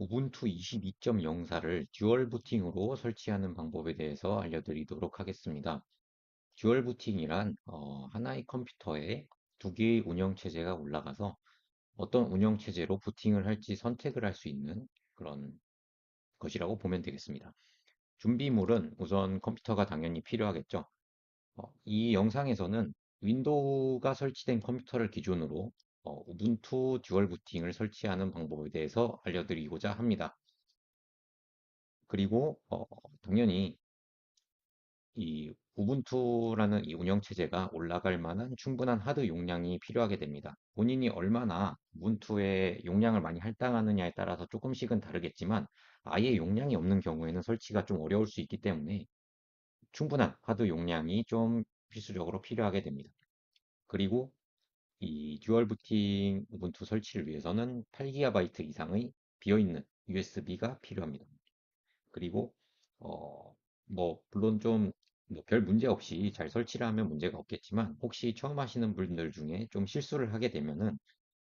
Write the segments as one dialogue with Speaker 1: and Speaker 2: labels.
Speaker 1: 우분투 22.04를 듀얼 부팅으로 설치하는 방법에 대해서 알려드리도록 하겠습니다. 듀얼 부팅이란 하나의 컴퓨터에 두 개의 운영체제가 올라가서 어떤 운영체제로 부팅을 할지 선택을 할 수 있는 그런 것이라고 보면 되겠습니다. 준비물은 우선 컴퓨터가 당연히 필요하겠죠. 이 영상에서는 윈도우가 설치된 컴퓨터를 기준으로 우분투 듀얼 부팅을 설치하는 방법에 대해서 알려드리고자 합니다. 그리고 당연히 이 우분투라는 이 운영체제가 올라갈 만한 충분한 하드 용량이 필요하게 됩니다. 본인이 얼마나 우분투에 용량을 많이 할당하느냐에 따라서 조금씩은 다르겠지만 아예 용량이 없는 경우에는 설치가 좀 어려울 수 있기 때문에 충분한 하드 용량이 좀 필수적으로 필요하게 됩니다. 그리고 이 듀얼 부팅 우분투 설치를 위해서는 8GB 이상의 비어있는 USB가 필요합니다. 그리고 물론 좀 별 문제 없이 잘 설치를 하면 문제가 없겠지만 혹시 처음 하시는 분들 중에 좀 실수를 하게 되면은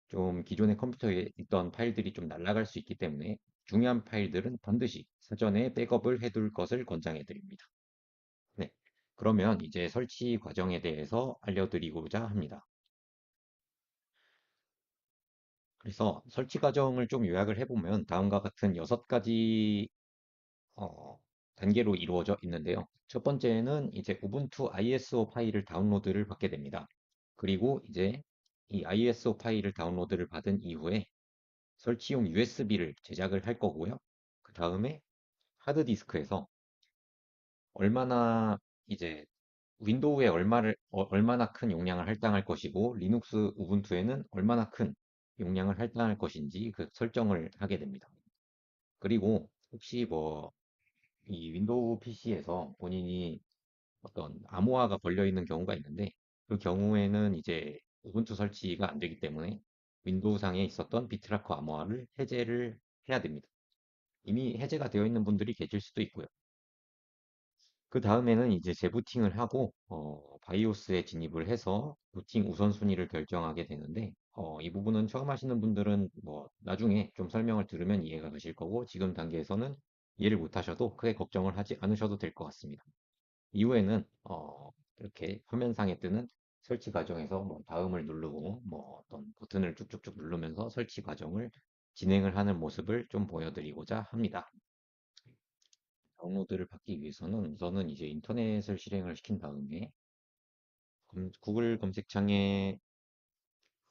Speaker 1: 좀 기존의 컴퓨터에 있던 파일들이 좀 날아갈 수 있기 때문에 중요한 파일들은 반드시 사전에 백업을 해둘 것을 권장해 드립니다. 네. 그러면 이제 설치 과정에 대해서 알려드리고자 합니다. 그래서 설치 과정을 좀 요약을 해보면 다음과 같은 6가지 어, 단계로 이루어져 있는데요. 첫 번째는 이제 우분투 ISO 파일을 다운로드를 받게 됩니다. 그리고 이제 이 ISO 파일을 다운로드를 받은 이후에 설치용 USB를 제작을 할 거고요. 그 다음에 하드디스크에서 얼마나 이제 윈도우에 얼마나 큰 용량을 할당할 것이고 리눅스 우분투에는 얼마나 큰 용량을 할당할 것인지 그 설정을 하게 됩니다. 그리고 혹시 이 윈도우 PC에서 본인이 어떤 암호화가 걸려 있는 경우가 있는데 그 경우에는 이제 우분투 설치가 안 되기 때문에 윈도우상에 있었던 비트라커 암호화를 해제를 해야 됩니다. 이미 해제가 되어 있는 분들이 계실 수도 있고요. 그 다음에는 이제 재부팅을 하고 바이오스에 진입을 해서 부팅 우선순위를 결정하게 되는데 이 부분은 처음 하시는 분들은 뭐 나중에 좀 설명을 들으면 이해가 가실 거고 지금 단계에서는 이해를 못 하셔도 크게 걱정을 하지 않으셔도 될 것 같습니다. 이후에는 이렇게 화면상에 뜨는 설치 과정에서 뭐 다음을 누르고 뭐 어떤 버튼을 쭉쭉쭉 누르면서 설치 과정을 진행을 하는 모습을 좀 보여드리고자 합니다. 다운로드를 받기 위해서는 우선은 이제 인터넷을 실행을 시킨 다음에 구글 검색창에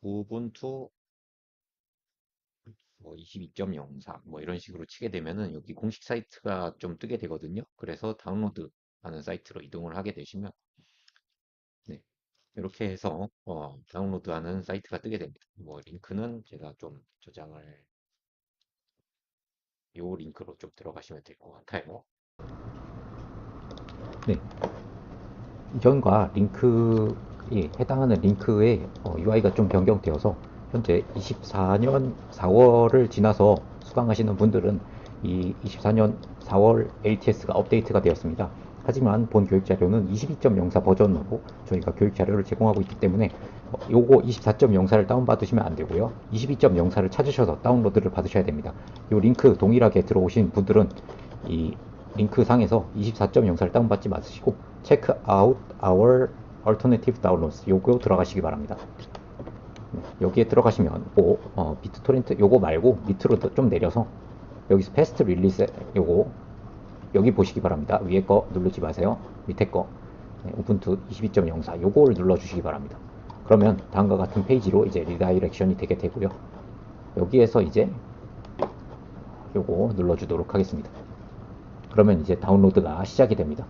Speaker 1: 우분투 뭐 22.04 뭐 이런 식으로 치게 되면은 여기 공식 사이트가 좀 뜨게 되거든요. 그래서 다운로드 하는 사이트로 이동을 하게 되시면 네, 이렇게 해서 다운로드하는 사이트가 뜨게 됩니다. 뭐 링크는 제가 좀 저장을 요 링크로 좀 들어가시면 될 것 같아요. 네, 이전과 링크에 해당하는 링크의 UI가 좀 변경되어서 현재 24년 4월을 지나서 수강하시는 분들은 이 24년 4월 LTS가 업데이트가 되었습니다. 하지만 본 교육 자료는 22.04 버전으로 저희가 교육 자료를 제공하고 있기 때문에 요거 24.04를 다운받으시면 안 되고요. 22.04를 찾으셔서 다운로드를 받으셔야 됩니다. 요 링크 동일하게 들어오신 분들은 이 링크 상에서 24.04를 다운받지 마시고 check out our alternative downloads 요거 들어가시기 바랍니다. 여기에 들어가시면 비트토렌트 요거 말고 밑으로 좀 내려서 여기서 패스트 릴리스 요거 여기 보시기 바랍니다. 위에 거 누르지 마세요. 밑에 거 우분투 22.04 요거를 눌러 주시기 바랍니다. 그러면 다음과 같은 페이지로 이제 리다이렉션이 되게 되고요. 여기에서 이제 요거 눌러 주도록 하겠습니다. 그러면 이제 다운로드가 시작이 됩니다.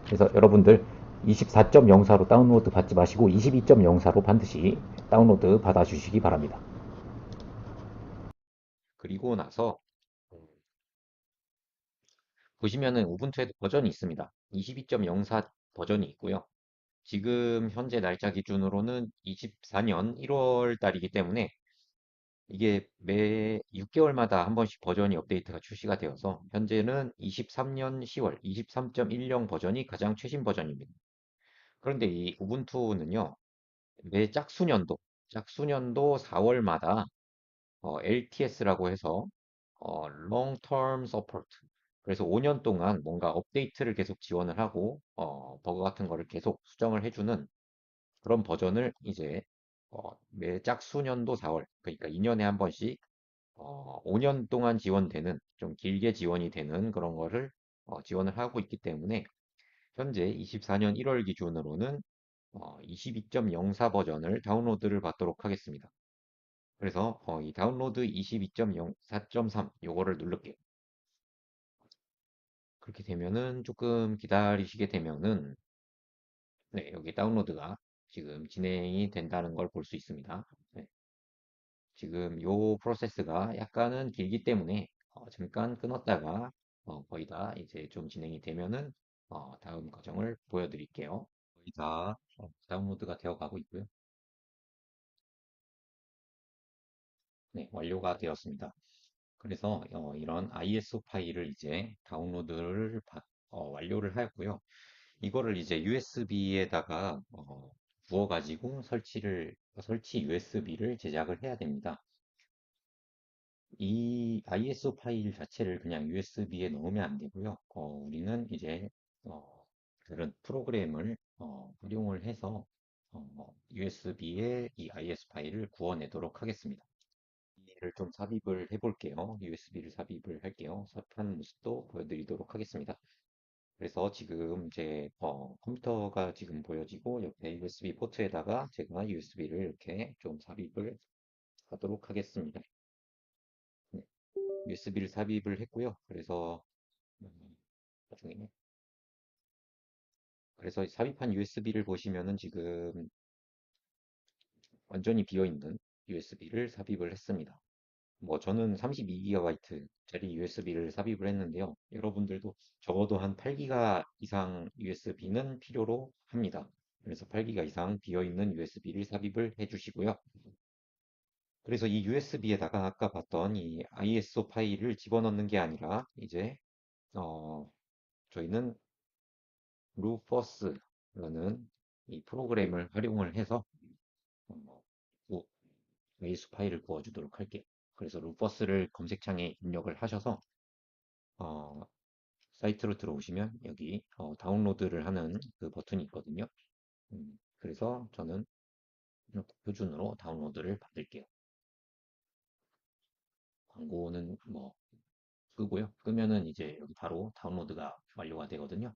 Speaker 1: 그래서 여러분들 24.04로 다운로드 받지 마시고 22.04로 반드시 다운로드 받아주시기 바랍니다. 그리고 나서 보시면은 우분투에도 버전이 있습니다. 22.04 버전이 있고요. 지금 현재 날짜 기준으로는 24년 1월 달이기 때문에 이게 매 6개월마다 한 번씩 버전이 업데이트가 출시가 되어서 현재는 23년 10월 23.10 버전이 가장 최신 버전입니다. 그런데 이 우분투는요, 매 짝수년도 4월마다 LTS라고 해서 long term support. 그래서 5년 동안 뭔가 업데이트를 계속 지원을 하고, 버그 같은 거를 계속 수정을 해주는 그런 버전을 이제, 매 짝수년도 4월, 그러니까 2년에 한 번씩, 5년 동안 지원되는, 좀 길게 지원이 되는 그런 거를 지원을 하고 있기 때문에, 현재 24년 1월 기준으로는 22.04 버전을 다운로드를 받도록 하겠습니다. 그래서 이 다운로드 22.04.3 요거를 누를게요. 그렇게 되면은 조금 기다리시게 되면은 네, 여기 다운로드가 지금 진행이 된다는 걸 볼 수 있습니다. 네, 지금 요 프로세스가 약간은 길기 때문에 잠깐 끊었다가 거의 다 이제 좀 진행이 되면은 다음 과정을 보여드릴게요. 거의 다 다운로드가 되어 가고 있고요. 네, 완료가 되었습니다. 그래서 이런 ISO 파일을 이제 다운로드를 완료를 하였고요. 이거를 이제 USB에다가 부어가지고 설치 USB를 제작을 해야 됩니다. 이 ISO 파일 자체를 그냥 USB에 넣으면 안 되고요. 우리는 이제 그런 프로그램을 활용을 해서 USB에 이 ISO 파일을 구워내도록 하겠습니다. 이를 좀 삽입을 해볼게요. USB를 삽입을 할게요. 삽입한 모습도 보여드리도록 하겠습니다. 그래서 지금 제 컴퓨터가 지금 보여지고 옆에 USB 포트에다가 제가 USB를 이렇게 좀 삽입을 하도록 하겠습니다. 네, USB를 삽입을 했고요. 그래서 나중에 그래서 삽입한 USB를 보시면은 지금 완전히 비어있는 USB를 삽입을 했습니다. 뭐 저는 32GB짜리 USB를 삽입을 했는데요. 여러분들도 적어도 한 8기가 이상 USB는 필요로 합니다. 그래서 8기가 이상 비어있는 USB를 삽입을 해주시고요. 그래서 이 USB에다가 아까 봤던 이 ISO 파일을 집어넣는 게 아니라 이제 어, 저희는 루퍼스라는 이 프로그램을 활용을 해서 어, ISO 파일을 구워주도록 할게요. 그래서 루퍼스를 검색창에 입력을 하셔서 어, 사이트로 들어오시면 여기 다운로드를 하는 그 버튼이 있거든요. 그래서 저는 이렇게 표준으로 다운로드를 받을게요. 광고는 뭐 끄고요. 끄면은 이제 여기 바로 다운로드가 완료가 되거든요.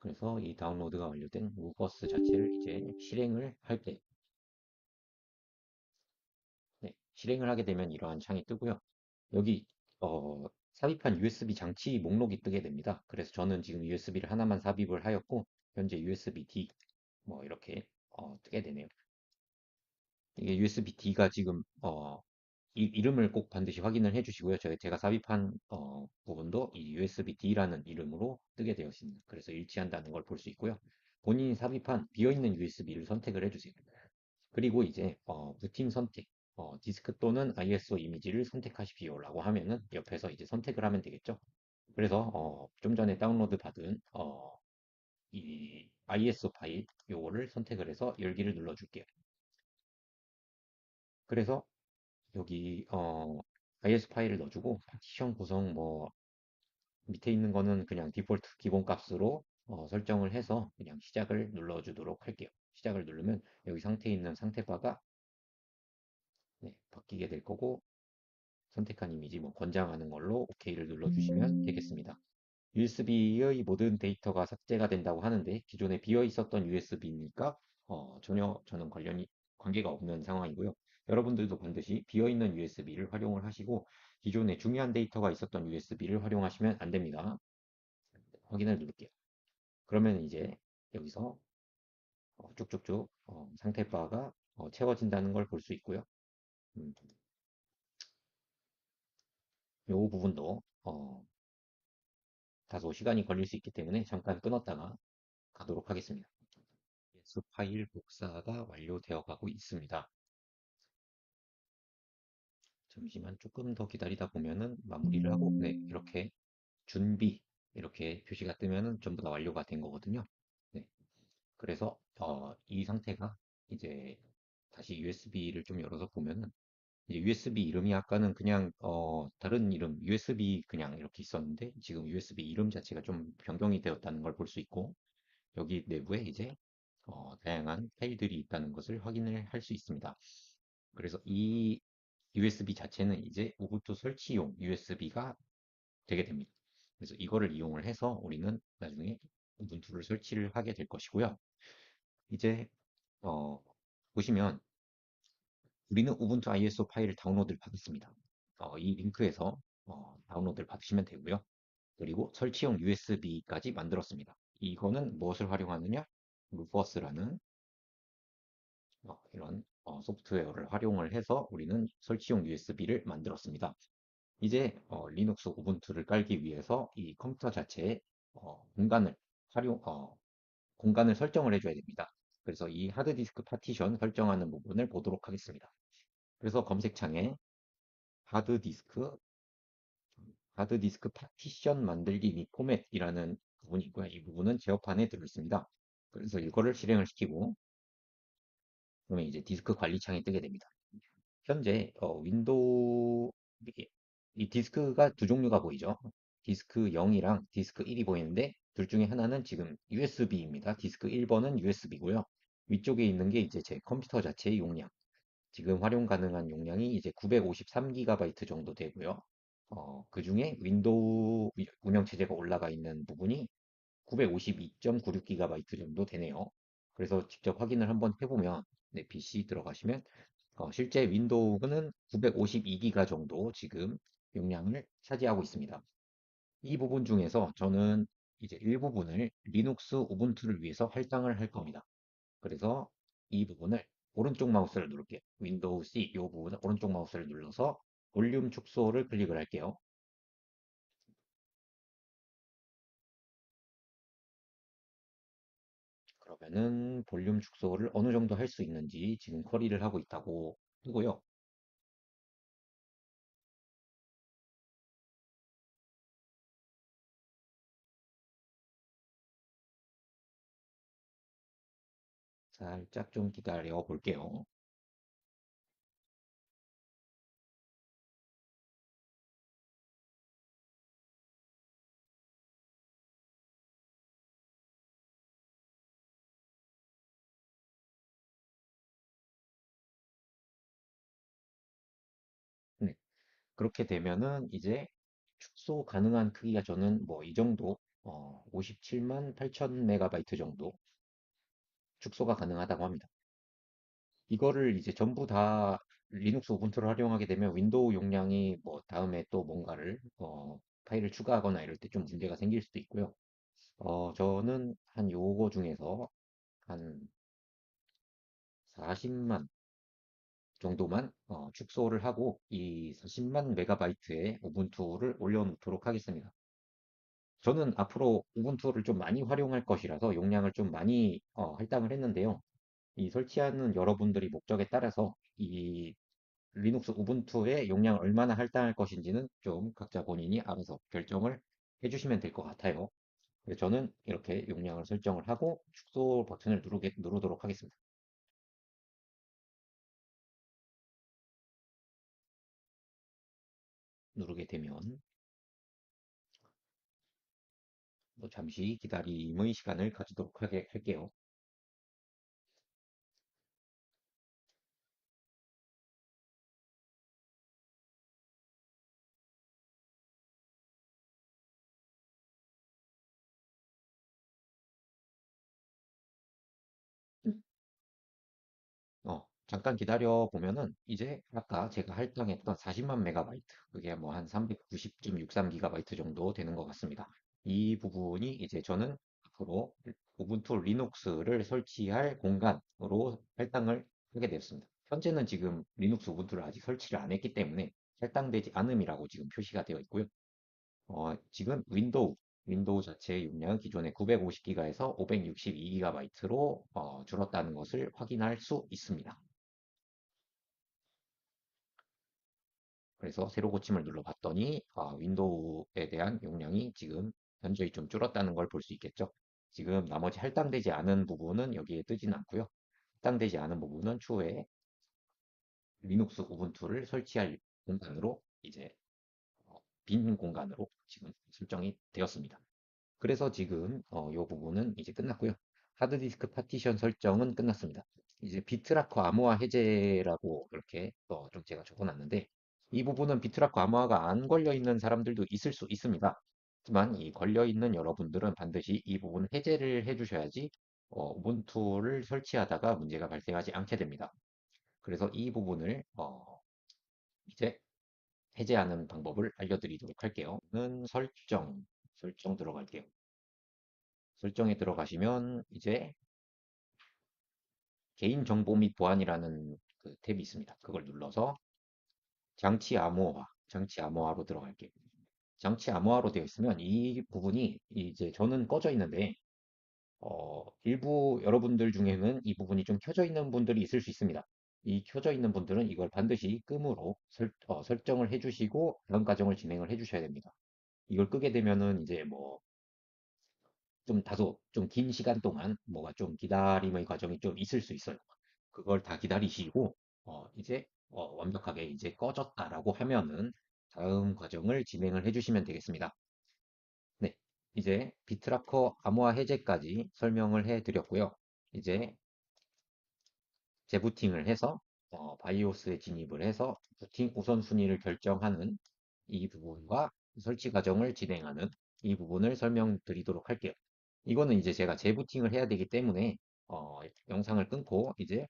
Speaker 1: 그래서 이 다운로드가 완료된 무버스 자체를 이제 실행을 할 때, 네, 실행을 하게 되면 이러한 창이 뜨고요. 여기 삽입한 USB 장치 목록이 뜨게 됩니다. 그래서 저는 지금 USB를 하나만 삽입을 하였고 현재 USB-D 뭐 이렇게 뜨게 되네요. 이게 USB-D가 지금 이름을 꼭 반드시 확인을 해주시고요. 제가 삽입한 부분도 이 USB-D라는 이름으로 뜨게 되어 있습니다. 그래서 일치한다는 걸 볼 수 있고요. 본인이 삽입한 비어있는 USB를 선택을 해주세요. 그리고 이제 부팅 선택, 디스크 또는 ISO 이미지를 선택하십시오라고 하면은 옆에서 이제 선택을 하면 되겠죠. 그래서 좀 전에 다운로드 받은 이 ISO 파일 요거를 선택을 해서 열기를 눌러줄게요. 그래서 여기 IS 파일을 넣어주고 파티션 구성 뭐 밑에 있는 거는 그냥 디폴트 기본 값으로 설정을 해서 그냥 시작을 눌러주도록 할게요. 시작을 누르면 여기 상태에 있는 상태바가 네, 바뀌게 될 거고 선택한 이미지 뭐 권장하는 걸로 OK를 눌러주시면 되겠습니다. USB의 모든 데이터가 삭제가 된다고 하는데 기존에 비어 있었던 USB니까 전혀 저는 관계가 없는 상황이고요. 여러분들도 반드시 비어 있는 USB를 활용을 하시고 기존에 중요한 데이터가 있었던 USB를 활용하시면 안 됩니다. 확인을 누를게요. 그러면 이제 여기서 쭉쭉쭉 상태바가 채워진다는 걸 볼 수 있고요. 이 부분도 다소 시간이 걸릴 수 있기 때문에 잠깐 끊었다가 가도록 하겠습니다. 예수 파일 복사가 완료되어 가고 있습니다. 잠시만 조금 더 기다리다 보면은 마무리를 하고, 네, 이렇게 준비, 이렇게 표시가 뜨면은 전부 다 완료가 된 거거든요. 네, 그래서 이 상태가 이제 다시 USB를 좀 열어서 보면은 이제 USB 이름이 아까는 그냥 다른 이름 USB 그냥 이렇게 있었는데 지금 USB 이름 자체가 좀 변경이 되었다는 걸 볼 수 있고 여기 내부에 이제 다양한 파일들이 있다는 것을 확인을 할 수 있습니다. 그래서 이 USB 자체는 이제 우분투 설치용 USB가 되게 됩니다. 그래서 이거를 이용을 해서 우리는 나중에 우분투를 설치를 하게 될 것이고요. 이제 어, 보시면 우리는 우분투 ISO 파일을 다운로드를 받았습니다. 이 링크에서 다운로드를 받으시면 되고요. 그리고 설치용 USB까지 만들었습니다. 이거는 무엇을 활용하느냐? 루퍼스라는 이런 소프트웨어를 활용을 해서 우리는 설치용 USB를 만들었습니다. 이제 리눅스 우분투를 깔기 위해서 이 컴퓨터 자체에 공간을 활용, 공간을 설정을 해줘야 됩니다. 그래서 이 하드디스크 파티션 설정하는 부분을 보도록 하겠습니다. 그래서 검색창에 하드디스크, 하드디스크 파티션 만들기 및 포맷이라는 부분이 있고요. 이 부분은 제어판에 들어있습니다. 그래서 이거를 실행을 시키고 그러면 이제 디스크 관리 창이 뜨게 됩니다. 현재 윈도우 이 디스크가 두 종류가 보이죠. 디스크 0이랑 디스크 1이 보이는데 둘 중에 하나는 지금 USB입니다. 디스크 1번은 USB고요. 위쪽에 있는 게 이제 제 컴퓨터 자체의 용량. 지금 활용 가능한 용량이 이제 953GB 정도 되고요. 그 중에 윈도우 운영체제가 올라가 있는 부분이 952.96GB 정도 되네요. 그래서 직접 확인을 한번 해보면 내 PC 들어가시면 실제 윈도우는 952기가 정도 지금 용량을 차지하고 있습니다. 이 부분 중에서 저는 이제 일부분을 리눅스 우분투를 위해서 할당을 할 겁니다. 그래서 이 부분을 오른쪽 마우스를 누를게요. 윈도우 C 이 부분을 오른쪽 마우스를 눌러서 볼륨 축소를 클릭을 할게요. 그러면은 볼륨 축소를 어느 정도 할 수 있는지 지금 쿼리를 하고 있다고 하고요. 살짝 좀 기다려 볼게요. 네. 그렇게 되면은 이제 축소 가능한 크기가 저는 뭐 이 정도 57만 8천 메가바이트 정도 축소가 가능하다고 합니다. 이거를 이제 전부 다 리눅스 우분투를 활용하게 되면 윈도우 용량이 뭐 다음에 또 뭔가를 파일을 추가하거나 이럴 때 좀 문제가 생길 수도 있고요. 저는 한 요거 중에서 한 40만 정도만 축소를 하고 이 40만 메가바이트의 우분투를 올려놓도록 하겠습니다. 저는 앞으로 우분투를 좀 많이 활용할 것이라서 용량을 좀 많이 할당을 했는데요. 이 설치하는 여러분들이 목적에 따라서 이 리눅스 우분투의 용량을 얼마나 할당할 것인지는 좀 각자 본인이 알아서 결정을 해주시면 될 것 같아요. 그래서 저는 이렇게 용량을 설정을 하고 축소 버튼을 누르도록 하겠습니다. 누르게 되면 뭐 잠시 기다림의 시간을 가지도록 할게요. 잠깐 기다려 보면은 이제 아까 제가 할당했던 40만 메가바이트 그게 뭐 한 390.63기가바이트 정도 되는 것 같습니다. 이 부분이 이제 저는 앞으로 우분투 리눅스를 설치할 공간으로 할당을 하게 되었습니다. 현재는 지금 리눅스 우분투를 아직 설치를 안 했기 때문에 할당되지 않음이라고 지금 표시가 되어 있고요. 지금 윈도우 자체의 용량은 기존의 950기가에서 562기가바이트로 줄었다는 것을 확인할 수 있습니다. 그래서 새로 고침을 눌러봤더니 윈도우에 대한 용량이 지금 현저히 좀 줄었다는 걸 볼 수 있겠죠. 지금 나머지 할당되지 않은 부분은 여기에 뜨진 않고요. 할당되지 않은 부분은 추후에 리눅스 우분투를 설치할 공간으로 이제 빈 공간으로 지금 설정이 되었습니다. 그래서 지금 이 부분은 이제 끝났고요. 하드디스크 파티션 설정은 끝났습니다. 이제 비트라커 암호화 해제라고 이렇게 좀 제가 적어놨는데 이 부분은 비트라커 암호화가 안 걸려 있는 사람들도 있을 수 있습니다. 하지만 이 걸려 있는 여러분들은 반드시 이 부분 해제를 해주셔야지 우분투를 설치하다가 문제가 발생하지 않게 됩니다. 그래서 이 부분을 이제 해제하는 방법을 알려드리도록 할게요. 는 설정 들어갈게요. 설정에 들어가시면 이제 개인정보 및 보안이라는 그 탭이 있습니다. 그걸 눌러서 장치 암호화로 들어갈게요. 장치 암호화로 되어 있으면 이 부분이 이제 저는 꺼져 있는데 일부 여러분들 중에는 이 부분이 좀 켜져 있는 분들이 있을 수 있습니다. 이 켜져 있는 분들은 이걸 반드시 끔으로 설정을 해주시고 다음 과정을 진행을 해주셔야 됩니다. 이걸 끄게 되면은 이제 뭐 좀 다소 좀 긴 시간 동안 뭐가 좀 기다림의 과정이 좀 있을 수 있어요. 그걸 다 기다리시고 이제 완벽하게 이제 꺼졌다라고 하면은 다음 과정을 진행을 해주시면 되겠습니다. 네, 이제 비트라커 암호화 해제까지 설명을 해드렸고요. 이제 재부팅을 해서 바이오스에 진입을 해서 부팅 우선순위를 결정하는 이 부분과 설치 과정을 진행하는 이 부분을 설명드리도록 할게요. 이거는 이제 제가 재부팅을 해야 되기 때문에 영상을 끊고 이제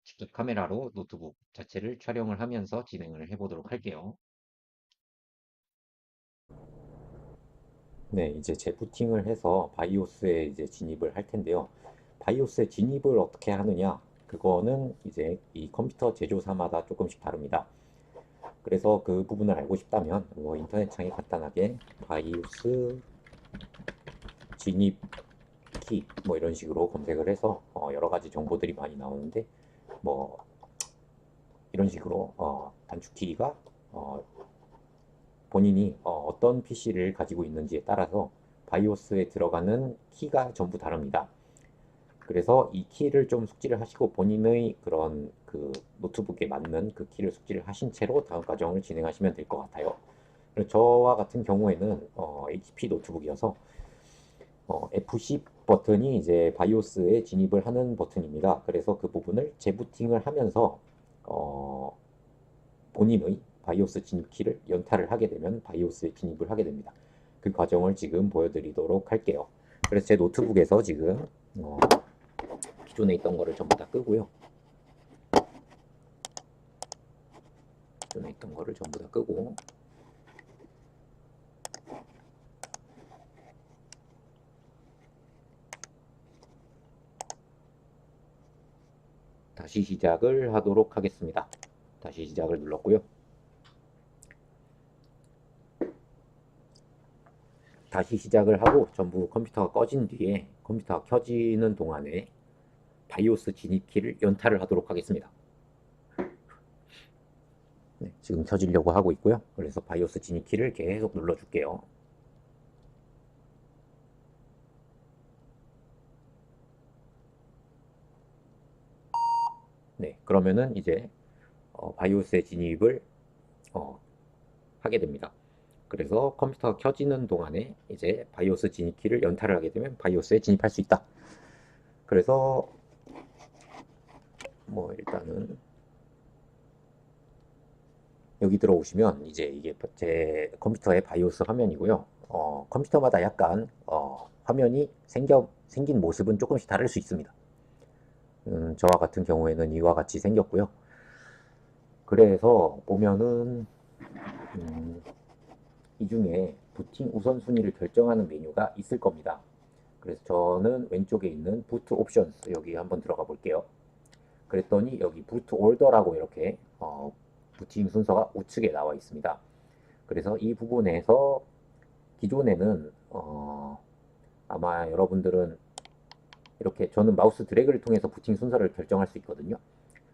Speaker 1: 직접 카메라로 노트북 자체를 촬영을 하면서 진행을 해보도록 할게요. 네, 이제 재부팅을 해서 바이오스에 이제 진입을 할 텐데요. 바이오스에 진입을 어떻게 하느냐? 그거는 이제 이 컴퓨터 제조사마다 조금씩 다릅니다. 그래서 그 부분을 알고 싶다면 뭐 인터넷 창에 간단하게 바이오스 진입 키 뭐 이런 식으로 검색을 해서 여러 가지 정보들이 많이 나오는데 뭐 이런 식으로 단축키가 본인이 떤 PC를 가지고 있는지에 따라서 바이오스에 들어가는 키가 전부 다릅니다. 그래서 이 키를 좀 숙지를 하시고 본인의 그런 그 노트북에 맞는 그 키를 숙지를 하신 채로 다음 과정을 진행하시면 될 것 같아요. 그리고 저와 같은 경우에는 HP 노트북이어서 F10 버튼이 이제 바이오스에 진입을 하는 버튼입니다. 그래서 그 부분을 재부팅을 하면서 어, 본인의 바이오스 진입 키를 연타를 하게 되면 바이오스에 진입을 하게 됩니다. 그 과정을 지금 보여드리도록 할게요. 그래서 제 노트북에서 지금 기존에 있던 거를 전부 다 끄고요. 기존에 있던 거를 전부 다 끄고 다시 시작을 하도록 하겠습니다. 다시 시작을 눌렀고요. 다시 시작을 하고 전부 컴퓨터가 꺼진 뒤에 컴퓨터가 켜지는 동안에 바이오스 진입키를 연타를 하도록 하겠습니다. 네, 지금 켜지려고 하고 있고요. 그래서 바이오스 진입키를 계속 눌러줄게요. 네, 그러면은 이제 바이오스의 진입을 하게 됩니다. 그래서 컴퓨터가 켜지는 동안에 이제 바이오스 진입키를 연타를 하게 되면 바이오스에 진입할 수 있다. 그래서 뭐 일단은 여기 들어오시면 이제 이게 제 컴퓨터의 바이오스 화면이고요. 컴퓨터마다 약간 화면이 생긴 모습은 조금씩 다를 수 있습니다. 저와 같은 경우에는 이와 같이 생겼고요. 그래서 보면은 이 중에 부팅 우선순위를 결정하는 메뉴가 있을 겁니다. 그래서 저는 왼쪽에 있는 부트 옵션스 여기 한번 들어가 볼게요. 그랬더니 여기 부트 올더라고 이렇게 부팅 순서가 우측에 나와 있습니다. 그래서 이 부분에서 기존에는 아마 여러분들은 이렇게 저는 마우스 드래그를 통해서 부팅 순서를 결정할 수 있거든요.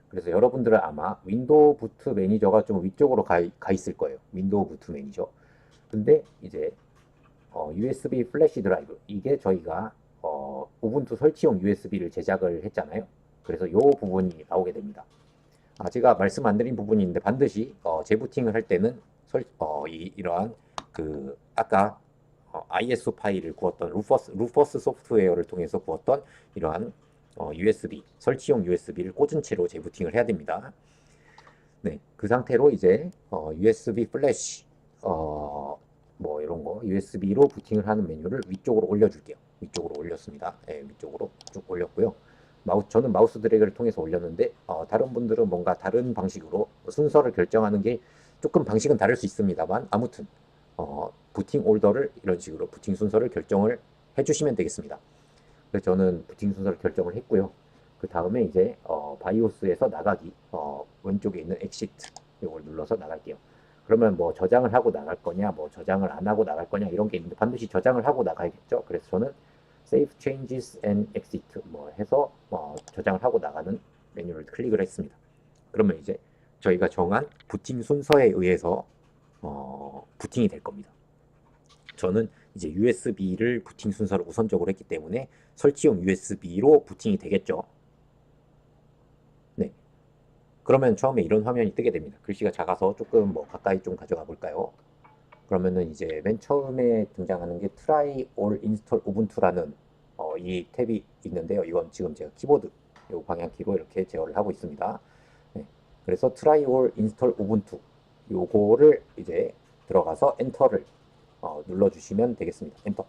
Speaker 1: 그래서 여러분들은 아마 윈도우 부트 매니저가 좀 위쪽으로 가 있을 거예요. 윈도우 부트 매니저. 근데 이제 USB 플래시 드라이브 이게 저희가 우분투 설치용 USB를 제작을 했잖아요. 그래서 이 부분이 나오게 됩니다. 제가 말씀 안 드린 부분이 있는데 반드시 재부팅을 할 때는 이러한 아까 ISO 파일을 구웠던 루퍼스 소프트웨어를 통해서 구웠던 이러한 USB 설치용 USB를 꽂은 채로 재부팅을 해야 됩니다. 네, 그 상태로 이제 USB 플래시 뭐 이런 거 USB로 부팅을 하는 메뉴를 위쪽으로 올려줄게요. 위쪽으로 올렸습니다. 네, 위쪽으로 쭉 올렸고요. 저는 마우스 드래그를 통해서 올렸는데 다른 분들은 뭔가 다른 방식으로 순서를 결정하는 게 조금 방식은 다를 수 있습니다만 아무튼 부팅 올더를 이런 식으로 부팅 순서를 결정을 해주시면 되겠습니다. 그래서 저는 부팅 순서를 결정을 했고요. 그 다음에 이제 바이오스에서 나가기 왼쪽에 있는 엑시트 이걸 눌러서 나갈게요. 그러면 뭐 저장을 하고 나갈 거냐 뭐 저장을 안 하고 나갈 거냐 이런 게 있는데 반드시 저장을 하고 나가야겠죠. 그래서 저는 Save Changes and Exit 뭐 해서 저장을 하고 나가는 메뉴를 클릭을 했습니다. 그러면 이제 저희가 정한 부팅 순서에 의해서 부팅이 될 겁니다. 저는 이제 USB를 부팅 순서를 우선적으로 했기 때문에 설치용 USB로 부팅이 되겠죠. 네. 그러면 처음에 이런 화면이 뜨게 됩니다. 글씨가 작아서 조금 뭐 가까이 좀 가져가 볼까요? 그러면은 이제 맨 처음에 등장하는 게 Try All Install Ubuntu라는 이 탭이 있는데요. 이건 지금 제가 키보드 요 방향키로 이렇게 제어를 하고 있습니다. 네. 그래서 Try All Install Ubuntu 요거를 이제 들어가서 엔터를 눌러주시면 되겠습니다. 엔터.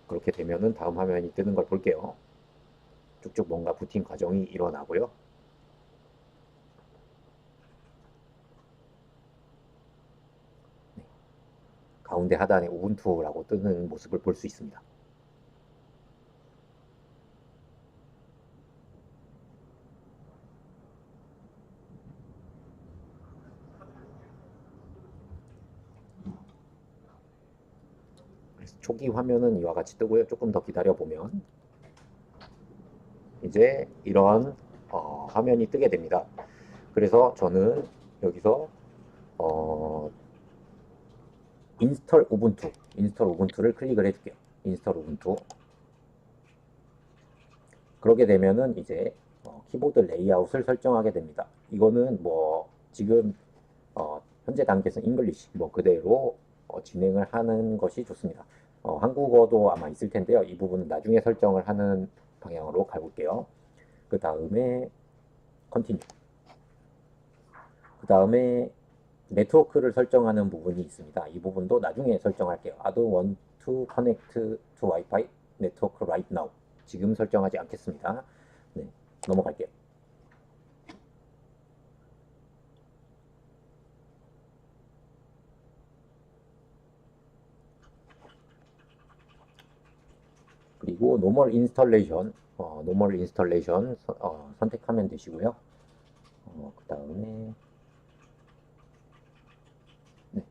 Speaker 1: 그렇게 되면은 다음 화면이 뜨는 걸 볼게요. 쭉쭉 뭔가 부팅 과정이 일어나고요. 네. 가운데 하단에 우분투라고 뜨는 모습을 볼 수 있습니다. 초기 화면은 이와 같이 뜨고요. 조금 더 기다려 보면 이제 이런 화면이 뜨게 됩니다. 그래서 저는 여기서 인스톨 우분투를 클릭을 해줄게요. 인스톨 우분투. 그러게 되면은 이제 키보드 레이아웃을 설정하게 됩니다. 이거는 뭐 지금 현재 단계에서 잉글리시 뭐 그대로 진행을 하는 것이 좋습니다. 한국어도 아마 있을 텐데요. 이 부분은 나중에 설정을 하는 방향으로 가볼게요. 그 다음에 컨티뉴. 그 다음에 네트워크를 설정하는 부분이 있습니다. 이 부분도 나중에 설정할게요. I don't want to connect to Wi-Fi network right now. 지금 설정하지 않겠습니다. 네, 넘어갈게요. 그리고 노멀 인스톨레이션 선택하면 되시고요. 그 다음에 네,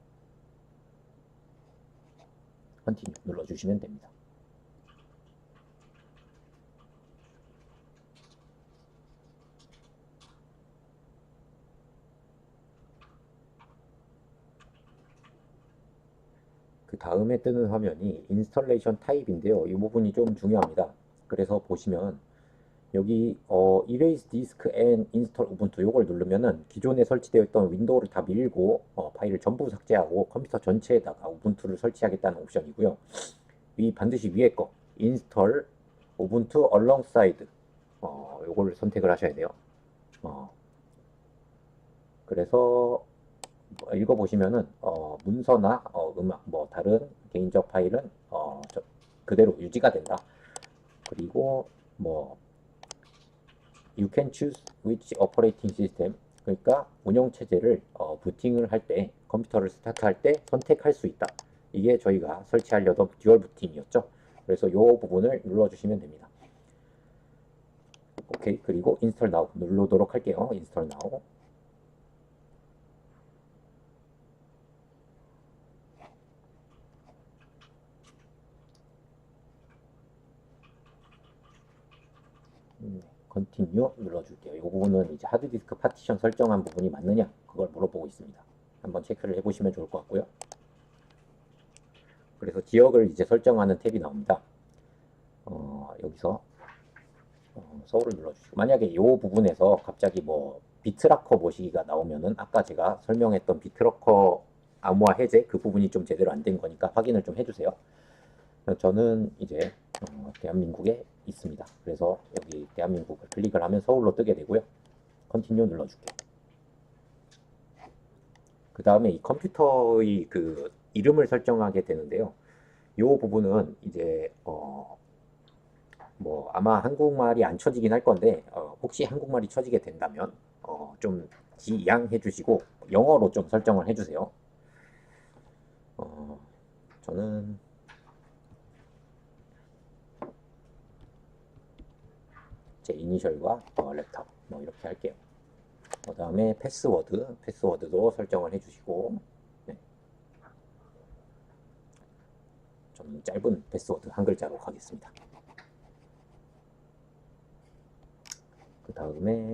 Speaker 1: 컨티뉴 눌러주시면 됩니다. 그 다음에 뜨는 화면이 인스톨레이션 타입인데요. 이 부분이 좀 중요합니다. 그래서 보시면 여기 Erase Disk and Install Ubuntu 요걸 누르면은 기존에 설치되어 있던 윈도우를 다 밀고 파일을 전부 삭제하고 컴퓨터 전체에다가 우분투를 설치하겠다는 옵션이고요. 반드시 위에 거 Install Ubuntu Alongside 요걸 선택을 하셔야 돼요. 그래서 읽어보시면은 문서나 음악 뭐 다른 개인적 파일은 그대로 유지가 된다. 그리고 뭐 You can choose which operating system. 그러니까 운영 체제를 부팅을 할 때 컴퓨터를 스타트할 때 선택할 수 있다. 이게 저희가 설치하려던 듀얼 부팅이었죠. 그래서 이 부분을 눌러주시면 됩니다. 오케이. 그리고 Install Now 누르도록 할게요. Install Now. 컨티뉴 눌러줄게요. 이 부분은 이제 하드디스크 파티션 설정한 부분이 맞느냐 그걸 물어보고 있습니다. 한번 체크를 해보시면 좋을 것 같고요. 그래서 지역을 이제 설정하는 탭이 나옵니다. 여기서 서울을 눌러주시고, 만약에 이 부분에서 갑자기 뭐 비트라커 모시기가 나오면은 아까 제가 설명했던 비트러커 암호화 해제 그 부분이 좀 제대로 안 된 거니까 확인을 좀 해주세요. 저는 이제 대한민국에 있습니다. 그래서 여기 대한민국을 클릭을 하면 서울로 뜨게 되고요. 컨티뉴 눌러줄게요. 그 다음에 이 컴퓨터의 그 이름을 설정하게 되는데요. 이 부분은 이제 뭐 아마 한국말이 안 쳐지긴 할 건데 혹시 한국말이 쳐지게 된다면 좀 지양해 주시고 영어로 좀 설정을 해 주세요. 저는 제 이니셜과 랩탑 뭐 이렇게 할게요. 그 다음에 패스워드도 설정을 해주시고, 네. 좀 짧은 패스워드 한 글자로 가겠습니다. 그 다음에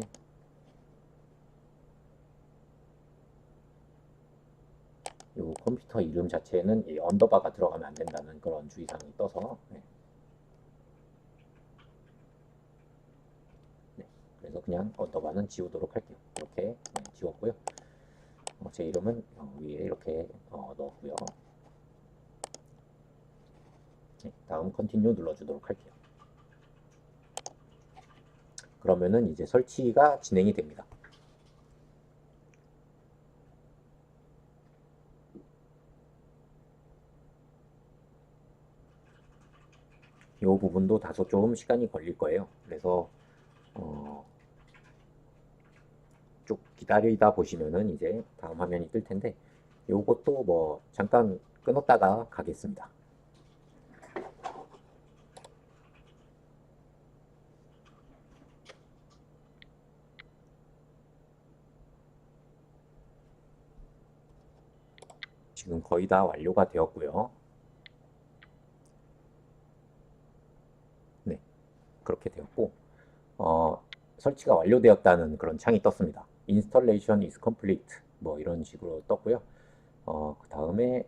Speaker 1: 이 컴퓨터 이름 자체에는 이 언더바가 들어가면 안 된다는 그런 주의사항이 떠서, 네. 네. 그래서 그냥 언더바는 지우도록 할게요. 이렇게 네, 지웠고요. 제 이름은 위에 이렇게 넣었고요. 네, 다음 컨티뉴 눌러주도록 할게요. 그러면은 이제 설치가 진행이 됩니다. 이 부분도 다소 좀 시간이 걸릴 거예요. 그래서 쭉 기다리다 보시면은 이제 다음 화면이 뜰 텐데 요것도 뭐 잠깐 끊었다가 가겠습니다. 지금 거의 다 완료가 되었고요. 네, 그렇게 되었고 설치가 완료되었다는 그런 창이 떴습니다. Installation is complete 뭐 이런 식으로 떴고요. 그 다음에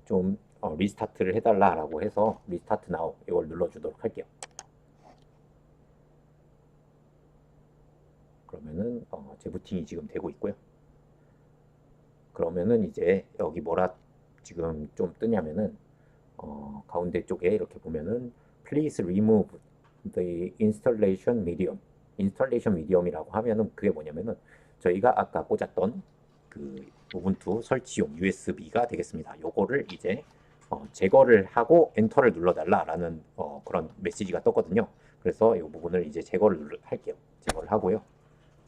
Speaker 1: 좀 리스타트를 해달라라고 해서 리스타트 나우 이걸 눌러주도록 할게요. 그러면은 재부팅이 지금 되고 있고요. 그러면은 이제 여기 뭐라 지금 좀 뜨냐면은 가운데 쪽에 이렇게 보면은 Please remove the installation medium. installation medium이라고 하면은 그게 뭐냐면은 저희가 아까 꽂았던 그 우분투 설치용 USB가 되겠습니다. 요거를 이제 제거를 하고 엔터를 눌러달라라는 그런 메시지가 떴거든요. 그래서 이 부분을 이제 제거를 할게요. 제거를 하고요.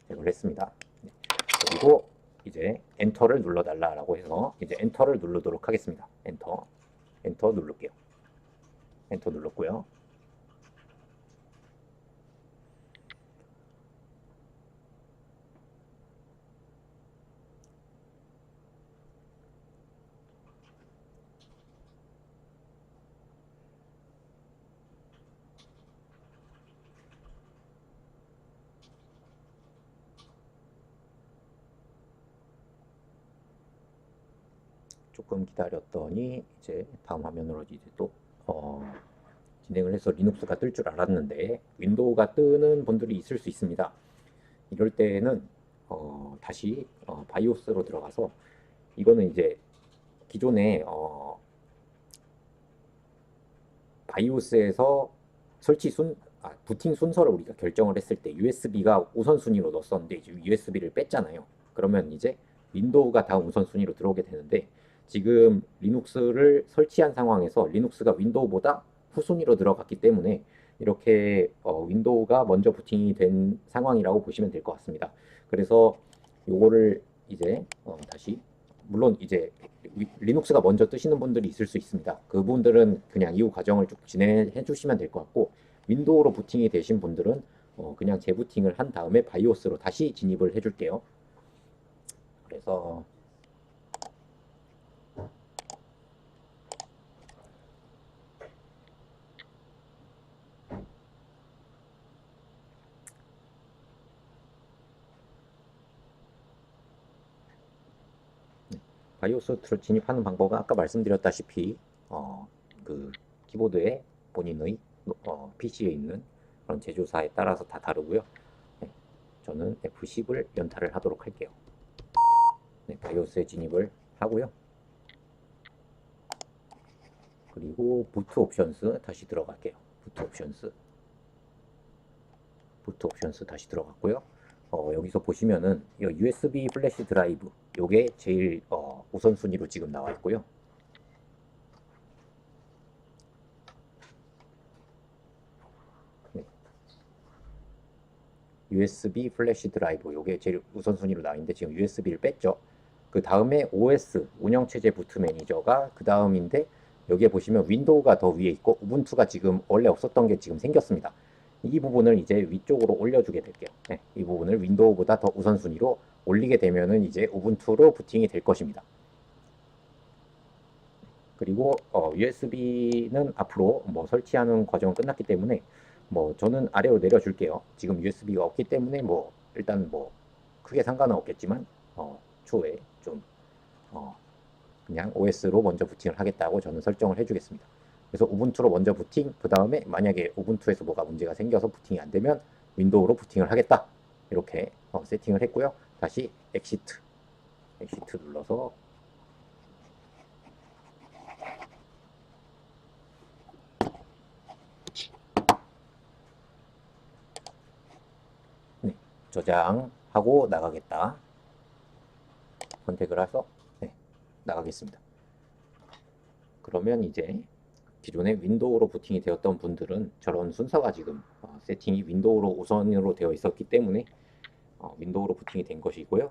Speaker 1: 제거를 했습니다. 네. 그리고 이제 엔터를 눌러달라라고 해서 이제 엔터를 누르도록 하겠습니다. 엔터 누를게요. 엔터 눌렀고요. 조금 기다렸더니 이제 다음 화면으로 이제 또 진행을 해서 리눅스가 뜰 줄 알았는데 윈도우가 뜨는 분들이 있을 수 있습니다. 이럴 때는 다시 바이오스로 들어가서 이거는 이제 기존에 바이오스에서 부팅 순서를 우리가 결정을 했을 때 USB가 우선순위로 넣었었는데 이제 USB를 뺐잖아요. 그러면 이제 윈도우가 다음 우선순위로 들어오게 되는데 지금 리눅스를 설치한 상황에서 리눅스가 윈도우보다 후순위로 들어갔기 때문에 이렇게 윈도우가 먼저 부팅이 된 상황이라고 보시면 될 것 같습니다. 그래서 요거를 이제 다시 물론 이제 리눅스가 먼저 뜨시는 분들이 있을 수 있습니다. 그분들은 그냥 이후 과정을 쭉 진행해 주시면 될 것 같고 윈도우로 부팅이 되신 분들은 그냥 재부팅을 한 다음에 바이오스로 다시 진입을 해줄게요. 그래서 바이오스 진입하는 방법은 아까 말씀드렸다시피 그 키보드에 본인의 PC에 있는 그런 제조사에 따라서 다 다르고요. 네, 저는 F10을 연타를 하도록 할게요. 네, 바이오스에 진입을 하고요. 그리고 부트 옵션스 다시 들어갈게요. 부트 옵션스 다시 들어갔고요. 여기서 보시면은 이 USB 플래시 드라이브 요게 제일 우선순위로 지금 나와 있고요. 네. USB 플래시 드라이브 요게 제일 우선순위로 나와 있는데 지금 USB를 뺐죠. 그 다음에 OS 운영체제 부트 매니저가 그 다음인데 여기에 보시면 윈도우가 더 위에 있고 우분투가 지금 원래 없었던 게 지금 생겼습니다. 이 부분을 이제 위쪽으로 올려주게 될게요. 네, 이 부분을 윈도우보다 더 우선순위로 올리게 되면은 이제 우분투로 부팅이 될 것입니다. 그리고 USB는 앞으로 뭐 설치하는 과정은 끝났기 때문에 뭐 저는 아래로 내려줄게요. 지금 USB가 없기 때문에 뭐 일단 뭐 크게 상관은 없겠지만 추후에 좀 그냥 OS로 먼저 부팅을 하겠다고 저는 설정을 해주겠습니다. 그래서 우분투로 먼저 부팅, 그 다음에 만약에 우분투에서 뭐가 문제가 생겨서 부팅이 안 되면 윈도우로 부팅을 하겠다. 이렇게 세팅을 했고요. 다시 엑시트 눌러서 네, 저장하고 나가겠다. 선택을 해서 네, 나가겠습니다. 그러면 이제 기존에 윈도우로 부팅이 되었던 분들은 저런 순서가 지금 세팅이 윈도우로 우선으로 되어 있었기 때문에 윈도우로 부팅이 된 것이고요.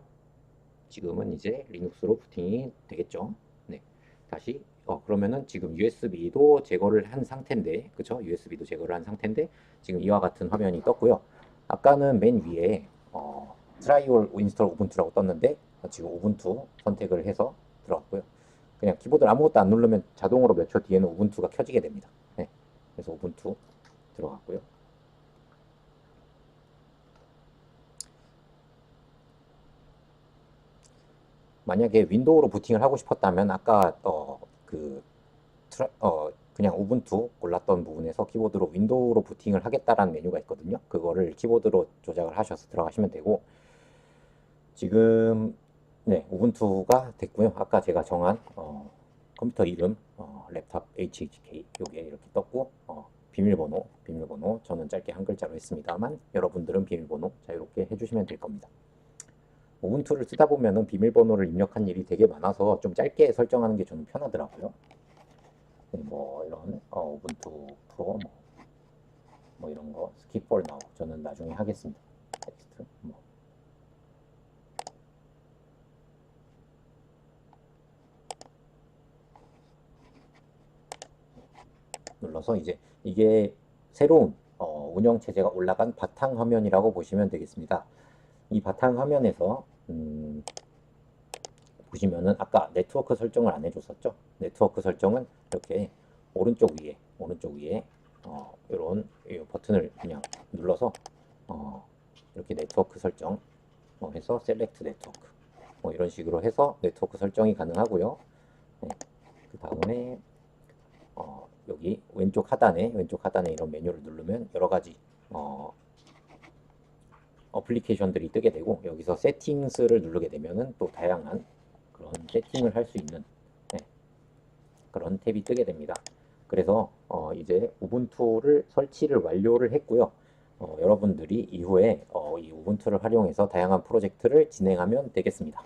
Speaker 1: 지금은 이제 리눅스로 부팅이 되겠죠. 네, 다시 그러면은 지금 USB도 제거를 한 상태인데, 그쵸? USB도 제거를 한 상태인데 지금 이와 같은 화면이 떴고요. 아까는 맨 위에 트라이올 인스톨 우분투라고 떴는데 지금 우분투 선택을 해서 들어갔고요. 그냥 키보드를 아무것도 안 누르면 자동으로 몇 초 뒤에는 우분투가 켜지게 됩니다. 네, 그래서 우분투 들어갔고요. 만약에 윈도우로 부팅을 하고 싶었다면 아까 그냥 우분투 골랐던 부분에서 키보드로 윈도우로 부팅을 하겠다라는 메뉴가 있거든요. 그거를 키보드로 조작을 하셔서 들어가시면 되고 지금 네, 우분투가 됐고요. 아까 제가 정한 컴퓨터 이름 랩탑 HHK 요게 이렇게 떴고 비밀번호 저는 짧게 한 글자로 했습니다만 여러분들은 비밀번호 자유롭게 해주시면 될 겁니다. 우분투를 쓰다 보면은 비밀번호를 입력한 일이 되게 많아서 좀 짧게 설정하는 게 저는 편하더라고요. 네, 뭐 이런 우분투 프로 뭐 이런 거 skip for now 저는 나중에 하겠습니다. 텍스트 눌러서 이제 이게 새로운 운영 체제가 올라간 바탕 화면이라고 보시면 되겠습니다. 이 바탕 화면에서 보시면은 아까 네트워크 설정을 안 해줬었죠. 네트워크 설정은 이렇게 오른쪽 위에 이런 버튼을 그냥 눌러서 이렇게 네트워크 설정 해서 셀렉트 네트워크 이런 식으로 해서 네트워크 설정이 가능하고요. 네, 그 다음에 여기 왼쪽 하단에 이런 메뉴를 누르면 여러 가지 어플리케이션들이 뜨게 되고 여기서 세팅스를 누르게 되면은 또 다양한 그런 세팅을 할 수 있는 그런 탭이 뜨게 됩니다. 그래서 이제 우분투를 설치를 완료를 했고요. 여러분들이 이후에 이 우분투를 활용해서 다양한 프로젝트를 진행하면 되겠습니다.